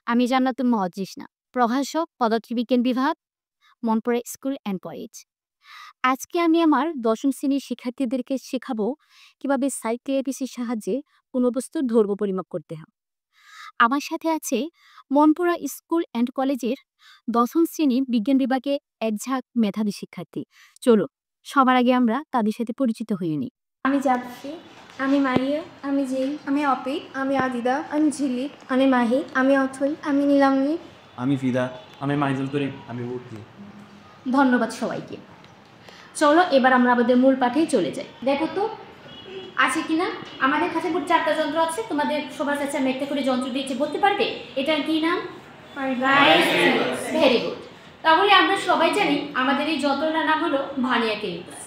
আমি জান্নাতুল মহাজ্জিসনা, প্রভাষক, পদার্থবিজ্ঞান বিভাগ, মনপুরা স্কুল অ্যান্ড কলেজ। আজকে আমি আমার দশম শ্রেণীর শিক্ষার্থীদেরকে শেখাবো কিভাবে সাইক্লোপিসের সাহায্যে কোনো বস্তুর দৈর্ঘ্য পরিমাপ করতে হয়। আমার সাথে আছে মনপুরা স্কুল অ্যান্ড কলেজের দশম শ্রেণীর বিজ্ঞান বিভাগে এক ঝাঁক মেধাবী শিক্ষার্থী। চলো সবার আগে আমরা তাদের সাথে পরিচিত হয়ে নিই। আমি জাফরি, আমি মারিয়া, আমি জেই, আমি অপিক, আমি আদিদা, আমি ঝিলিক, আমি মাহি, আমি অথৈ, আমি নীলামণি, আমি ফিদা, আমি মাইজুল করিম, আমি ভর্তি। ধন্যবাদ সবাইকে। চলো এবার আমরা আমাদের মূল পাঠেই চলে যাই। দেখো তো আছে কিনা। আমাদের কাছে মোট 4টা যন্ত্র আছে। তোমাদের সবার কাছে আমি একটা করে যন্ত্র দিয়েছি, বলতে পারবে এটার কি নাম? Very good. তাহলে আমরা সবাই জানি আমাদের এই যন্ত্রটার নাম হলো ভার্নিয়ার ক্যালিপার।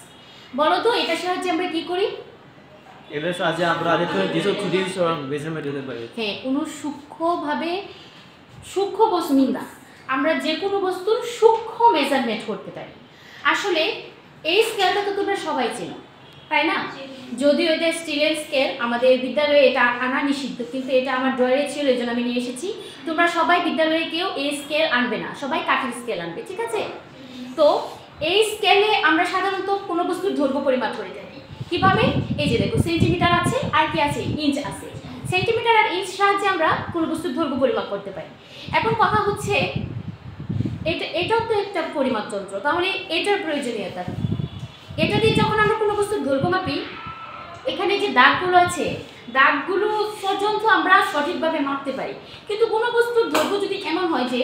বলো তো এটার সাহায্যে আমরা কি করি? এটার সাহায্যে আমরা যেসব ছুটি মেজারমেন্ট দিতে পারি। হ্যাঁ, কোনো সূক্ষ্ম বস্তু না, আমরা যে কোনো বস্তুর সূক্ষ্ম মেজারমেন্ট করতে পারি। আসলে এই স্কেলটা তো তোমরা সবাই চেনো, তাই না? যদিও এটা স্টিলের স্কেল, আমাদের বিদ্যালয়ে এটা আনা নিষিদ্ধ, কিন্তু এটা আমার ড্রয়ারে ছিল, এই জন্য আমি নিয়ে এসেছি। তোমরা সবাই বিদ্যালয়ে কেউ এই স্কেল আনবে না, সবাই কাঠের স্কেল আনবে, ঠিক আছে? তো এই স্কেলে আমরা সাধারণত কোনো বস্তুর দৈর্ঘ্য পরিমাপ করে থাকি। কিভাবে? এই যে দেখো, সেন্টিমিটার আছে আর কি আছে, ইঞ্চ আছে। সেন্টিমিটার আর ইঞ্চ সাহায্যে আমরা কোনো বস্তুর দৈর্ঘ্য পরিমাপ করতে পারি। এখন কথা হচ্ছে এটাও তো একটা পরিমাপ যন্ত্র, তাহলে এটার প্রয়োজনীয়তা। এটা দিয়ে যখন আমরা কোনো বস্তুর দৈর্ঘ্য মাপি, এখানে যে দাগগুলো আছে, দাগগুলো পর্যন্ত আমরা সঠিকভাবে মাপতে পারি। কিন্তু কোনো বস্তুর দৈর্ঘ্য যদি এমন হয় যে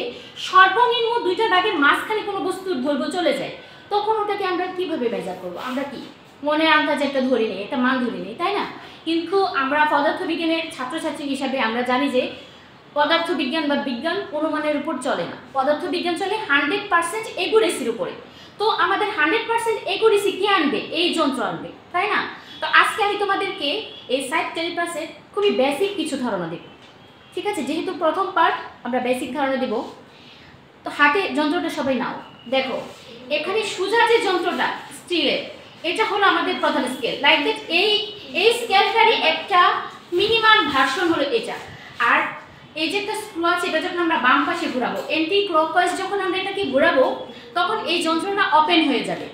সর্বনিম্ন 2টা দাগের মাঝখানে কোনো বস্তুর দৈর্ঘ্য চলে যায়, তখন ওটাকে আমরা কিভাবে মেজার করবো? আমরা কি মনে আন্দাজে একটা ধরে নিই, একটা মান ধরে নিই, তাই না? কিন্তু আমরা পদার্থবিজ্ঞানের ছাত্রছাত্রী হিসাবে আমরা জানি যে পদার্থবিজ্ঞান বা বিজ্ঞান অনুমানের উপর চলে না। পদার্থবিজ্ঞান চলে 100% একুরেসির উপরে। তো আমাদের 100% একুরেসি কে আনবে? এই যন্ত্র আনবে, তাই না? তো আজকে আমি তোমাদেরকে এই সাইড ক্যালিপার্সের খুবই বেসিক কিছু ধারণা দেব, ঠিক আছে? যেহেতু প্রথম পার্ট, আমরা বেসিক ধারণা দেব। তো হাতে যন্ত্রটা সবাই নাও। দেখো এখানে সোজা যে যন্ত্রটা স্টিলের, এটা হলো আমাদের প্রধান স্কেল। লাইক দ্যাট এই স্কেলটারই একটা মিনিমাম ভার্সন হলো এটা। আর এই যে একটা স্ক্রু আছে, এটা যখন আমরা বাম পাশে ঘোরাবো, এন্টি ক্লকওয়াইজ যখন আমরা এটাকে ঘোরাবো, তখন এই যন্ত্রটা ওপেন হয়ে যাবে।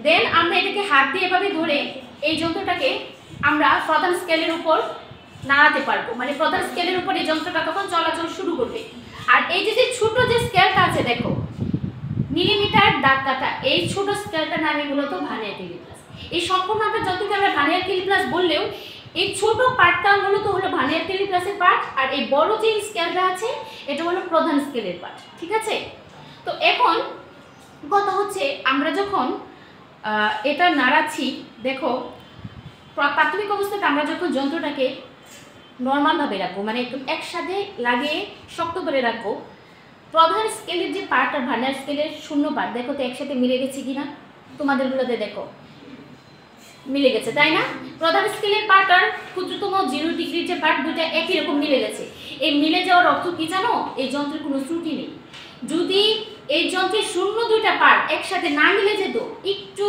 দেন আমরা এটাকে হাত দিয়ে এভাবে ধরে এই যন্ত্রটাকে আমরা প্রধান স্কেলের উপর নাড়াতে পারবো, মানে প্রধান স্কেলের উপর এই যন্ত্রটা তখন চলাচল শুরু করবে। আর এই যে ছোট যে স্কেলটা আছে, দেখো মিলিমিটার দাগ কাটা, এই ছোট স্কেলটার নামই মূলত ভার্নিয়ার ক্যালিপার। এই সম্পূর্ণ আমরা যতটুকু আমরা ভার্নিয়ার ক্যালিপার বললেও এই ছোট পার্টটা মূলত হলো ভার্নিয়ার ক্যালিপারের পার্ট, আর এই বড় যে স্কেলটা আছে এটা হলো প্রধান স্কেলের পার্ট, ঠিক আছে? তো এখন কথা হচ্ছে, আমরা যখন এটা নাড়াচ্ছি, দেখো প্রাথমিক অবস্থাতে আমরা যখন যন্ত্রটাকে নর্মালভাবে রাখবো, মানে একটু একসাথে লাগিয়ে শক্ত করে রাখবো, প্রধান স্কেলের যে পার্ট আর ভার্নিয়ার স্কেলের শূন্য পার্ট, দেখো তো একসাথে মিলে গেছে কিনা? তোমাদেরগুলোতে দেখো মিলে গেছে, তাই না? প্রধান স্কেলের পার্ট আর ক্ষুদ্রতম 0 ডিগ্রির যে পার্ট, দুটো একই রকম মিলে গেছে। এই মিলে যাওয়ার অর্থ কি জানো? এই যন্ত্রের কোনো ত্রুটি নেই। যদি এই যন্ত্রের শূন্য 2টা পার্ট একসাথে না মিলে যেত, একটু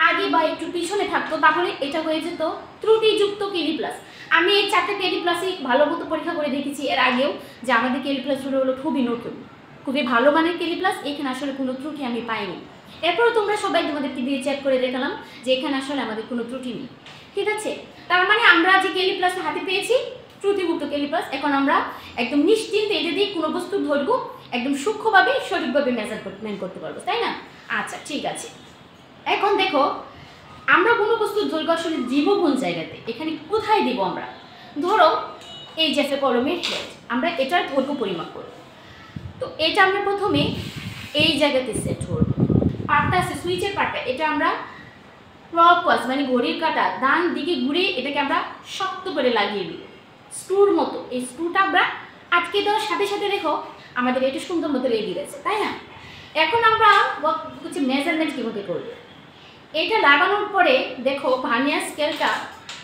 আগে বা একটু পিছনে থাকতো, তাহলে এটা হয়ে যেত ত্রুটিযুক্ত ক্যালিপার। আমি এই 4টা ক্যালিপারই ভালো মতো পরীক্ষা করে দেখেছি এর আগেও, যে আমাদের ক্যালিপারগুলো হলো খুবই নতুন, খুবই ভালো মানের ক্যালিপার। এখানে আসলে কোনো ত্রুটি আমি পাইনি। এরপরও তোমরা সবাই তোমাদেরকে দিয়ে চেক করে দেখালাম যে এখানে আসলে আমাদের কোনো ত্রুটি নেই, ঠিক আছে? তার মানে আমরা যে ক্যালিপার হাতে পেয়েছি ত্রুটিমুক্ত ক্যালিপার। এখন আমরা একদম নিশ্চিন্তে এটা দিয়ে কোনো বস্তুর দৈর্ঘ্য একদম সূক্ষ্মভাবে সঠিকভাবে মেজারমেন্ট করতে পারবো, তাই না? আচ্ছা, ঠিক আছে। এখন দেখো আমরা কোনো বস্তুর দৈর্ঘ্য আসলে দিব কোন জায়গাতে, এখানে কোথায় দিব? আমরা ধরো এই যে কলমের হেড, আমরা এটার দৈর্ঘ্য পরিমাপ করব। তো এটা আমরা প্রথমে এই জায়গাতে সেট করব। পার্টটা আছে সুইচের পার্টটা, এটা আমরা ক্লকওয়াইজ মানে ঘড়ির কাঁটা ডান দিকে ঘুরে এটাকে আমরা শক্ত করে লাগিয়ে দিব স্ক্রুর মতো। এই স্ক্রুটা আমরা আটকে দেওয়ার সাথে সাথে দেখো আমাদের এটা সুন্দর মতো লেগে গেছে, তাই না? এখন আমরা হচ্ছে মেজারমেন্ট কীভাবে করব। এটা লাগানোর পরে দেখো ভার্নিয়ার স্কেলটা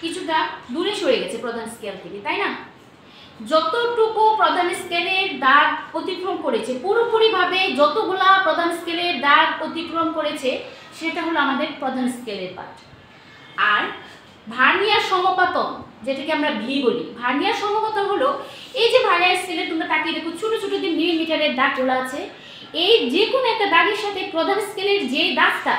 কিছুটা দূরে সরে গেছে প্রধান স্কেল থেকে, তাই না? যতটুকু প্রধান স্কেলের দাগ অতিক্রম করেছে, পুরোপুরিভাবে যতগুলা প্রধান স্কেলের দাগ অতিক্রম করেছে, সেটা হলো আমাদের প্রধান স্কেলের পার্ট। আর ভার্নিয়ার সমপাতন, যেটাকে আমরা ভি বলি, ভার্নিয়ার সমপাতন হলো এই যে ভার্নিয়ার স্কেলে তোমরা তাকিয়ে দেখো ছোট ছোট যে মিটারের দাগগুলো আছে, এই যে কোনো একটা দাগের সাথে প্রধান স্কেলের যে দাগটা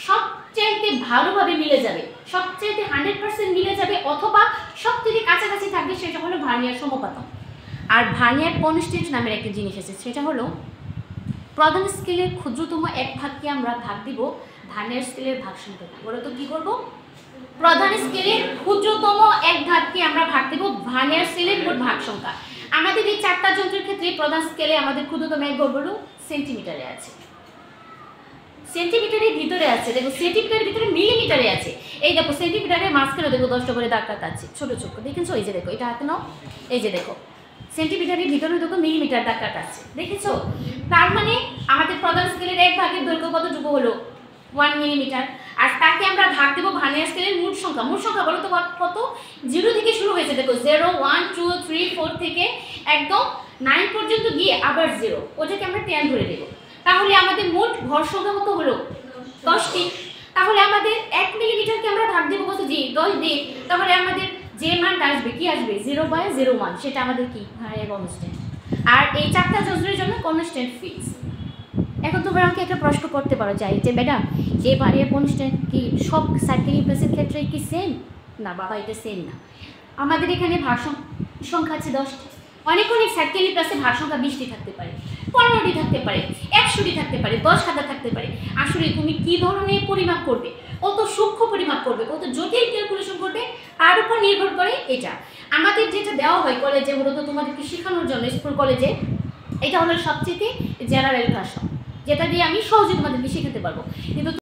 সবচাইতে ভালোভাবে মিলে যাবে, সবচাইতে 100% মিলে যাবে অথবা সবথেকে কাছাকাছি থাকবে, সেটা হলো ভার্নিয়ার সমপাতন। আর ভার্নিয়ার কনস্ট্যান্ট নামের একটা জিনিস আছে, সেটা হলো প্রধান স্কেলের ক্ষুদ্রতম এক ভাগকে আমরা ভাগ দিব ভার্নিয়ার স্কেলের ভাগ সংখ্যা। বলো তো কি করব? প্রধান স্কেলের ক্ষুদ্রতম এক ভাগকে আমরা ভাগ দেব ভার্নিয়ার স্কেলের মোট ভাগ সংখ্যা। আমাদের এই 4টা যন্ত্রের ক্ষেত্রে প্রধান স্কেলে আমাদের ক্ষুদ্রতম এক হলো সেন্টিমিটারে আছে, সেন্টিমিটারের ভিতরে আছে, দেখো সেন্টিমিটারের ভিতরে মিলিমিটারে আছে। এই দেখো সেন্টিমিটারের মাঝখানে দেখো 10টা করে দাগ কাটা আছে ছোট ছোট, দেখেছো? এই যে দেখো, এটা হাতে নাও, এই যে দেখো সেন্টিমিটারের ভিতরে দেখো মিলিমিটার দাগ কাটা আছে, দেখেছো? তার মানে আমাদের প্রধান স্কেলের এক ভাগের দৈর্ঘ্য কতটুকু হলো? 1 মিলিমিটার। আর তাকে আমরা ভাগ দেবো ভার্নিয়ার স্কেলের মোট সংখ্যা। মোট সংখ্যা বলো তো কত? 0 থেকে শুরু হয়েছে, দেখো 0 1 2 3 4 থেকে একদম 9 পর্যন্ত গিয়ে আবার 0, ওটাকে আমরা 10 ধরে দেবো। তাহলে আমাদের মোট ভর সংখ্যা কত হলো? 10টি। তাহলে আমাদের 1 মিলিমিটারকে আমরা ভাগ দেবো কত? 10 দিয়ে। তাহলে আমাদের যে মানটা আসবে কি আসবে? 0/01, সেটা আমাদের কি? Vernier constant. আর এই 4টা যন্ত্রের জন্য কনস্ট্যান্ট ফিক্স। এখন তোমরা আমাকে একটা প্রশ্ন করতে পারো যে ম্যাডাম, যে ভার্নিয়ার কনস্ট্যান্ট কি সব সার্কেলিং প্রেসের ক্ষেত্রে কি সেম? না বাবা, এটা সেম না। আমাদের এখানে ভাগ সংখ্যা আছে 10টি। অনেক সার্কেলিং প্রেসে ভাগ সংখ্যা 20টি থাকতে পারে, 15টি থাকতে পারে, 100টি থাকতে পারে, 10,000 থাকতে পারে। আসলে তুমি কি ধরনের পরিমাপ করবে, কত সূক্ষ্ম পরিমাপ করবে, কত জটিল ক্যালকুলেশন করবে, তার উপর নির্ভর করে এটা। আমাদের যেটা দেওয়া হয় কলেজে, মূলত তোমাদেরকে শেখানোর জন্য স্কুল কলেজে, এটা হলো সবচেয়ে জেনারেল ভাষা, যেটা দিয়ে আমি সহজে তোমাদেরকে শেখাতে পারবো। কিন্তু